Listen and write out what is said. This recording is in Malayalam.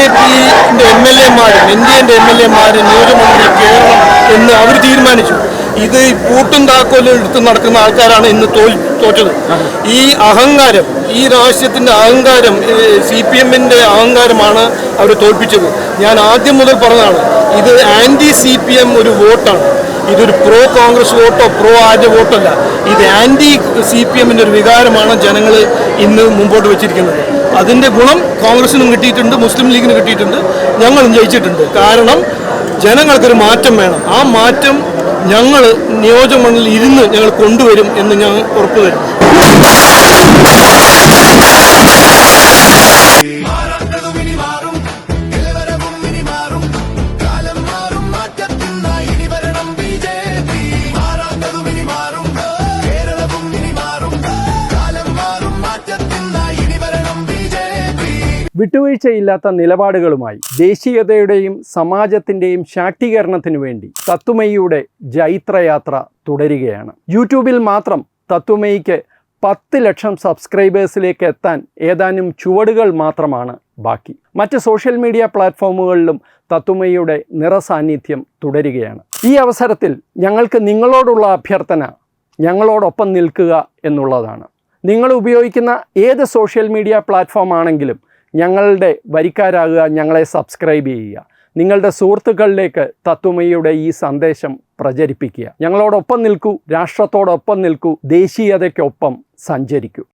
BJP MLA-മാരും ഇന്ത്യൻ്റെ MLA-മാരും നിയോജകമണ്ഡലം കേരളം എന്ന് അവർ തീരുമാനിച്ചു. ഇത് പൂട്ടും താക്കോലും എടുത്ത് നടക്കുന്ന ആൾക്കാരാണ് ഇന്ന് തോറ്റത്. ഈ അഹങ്കാരം, ഈ രാഷ്ട്രീയത്തിൻ്റെ അഹങ്കാരം, CPM-ൻ്റെ അഹങ്കാരമാണ് അവർ തോൽപ്പിച്ചത്. ഞാൻ ആദ്യം മുതൽ പറഞ്ഞതാണ്, ഇത് ആൻറ്റി CPM ഒരു വോട്ടാണ്. ഇതൊരു പ്രോ കോൺഗ്രസ് വോട്ടോ പ്രോ ആര്യ വോട്ടല്ല. ഇത് ആൻറ്റി CPM-ൻ്റെ ഒരു വികാരമാണ് ജനങ്ങൾ ഇന്ന് മുമ്പോട്ട് വെച്ചിരിക്കുന്നത്. അതിൻ്റെ ഗുണം കോൺഗ്രസിനും കിട്ടിയിട്ടുണ്ട്, മുസ്ലിം ലീഗിനും കിട്ടിയിട്ടുണ്ട്, ഞങ്ങളും ജയിച്ചിട്ടുണ്ട്. കാരണം ജനങ്ങൾക്കൊരു മാറ്റം വേണം. ആ മാറ്റം ഞങ്ങൾ നിയോജകമണ്ഡലത്തിൽ ഇരുന്ന് ഞങ്ങൾ കൊണ്ടുവരും എന്ന് ഞാൻ ഉറപ്പു തരും. വിട്ടുവീഴ്ചയില്ലാത്ത നിലപാടുകളുമായി ദേശീയതയുടെയും സമാജത്തിൻ്റെയും ശാക്തീകരണത്തിനു വേണ്ടി തത്വമയിയുടെ ജൈത്രയാത്ര തുടരുകയാണ്. യൂട്യൂബിൽ മാത്രം തത്വമയിക്ക് 10 ലക്ഷം സബ്സ്ക്രൈബേഴ്സിലേക്ക് എത്താൻ ഏതാനും ചുവടുകൾ മാത്രമാണ് ബാക്കി. മറ്റ് സോഷ്യൽ മീഡിയ പ്ലാറ്റ്ഫോമുകളിലും തത്വമയിയുടെ നിറസാന്നിധ്യം തുടരുകയാണ്. ഈ അവസരത്തിൽ ഞങ്ങൾക്ക് നിങ്ങളോടുള്ള അഭ്യർത്ഥന ഞങ്ങളോടൊപ്പം നിൽക്കുക എന്നുള്ളതാണ്. നിങ്ങൾ ഉപയോഗിക്കുന്ന ഏത് സോഷ്യൽ മീഡിയ പ്ലാറ്റ്ഫോം ആണെങ്കിലും ഞങ്ങളുടെ വരിക്കാരാകുക, ഞങ്ങളെ സബ്സ്ക്രൈബ് ചെയ്യുക, നിങ്ങളുടെ സുഹൃത്തുക്കളിലേക്ക് തത്വമയിയുടെ ഈ സന്ദേശം പ്രചരിപ്പിക്കുക. ഞങ്ങളോടൊപ്പം നിൽക്കൂ, രാഷ്ട്രത്തോടൊപ്പം നിൽക്കൂ, ദേശീയതയ്ക്കൊപ്പം സഞ്ചരിക്കൂ.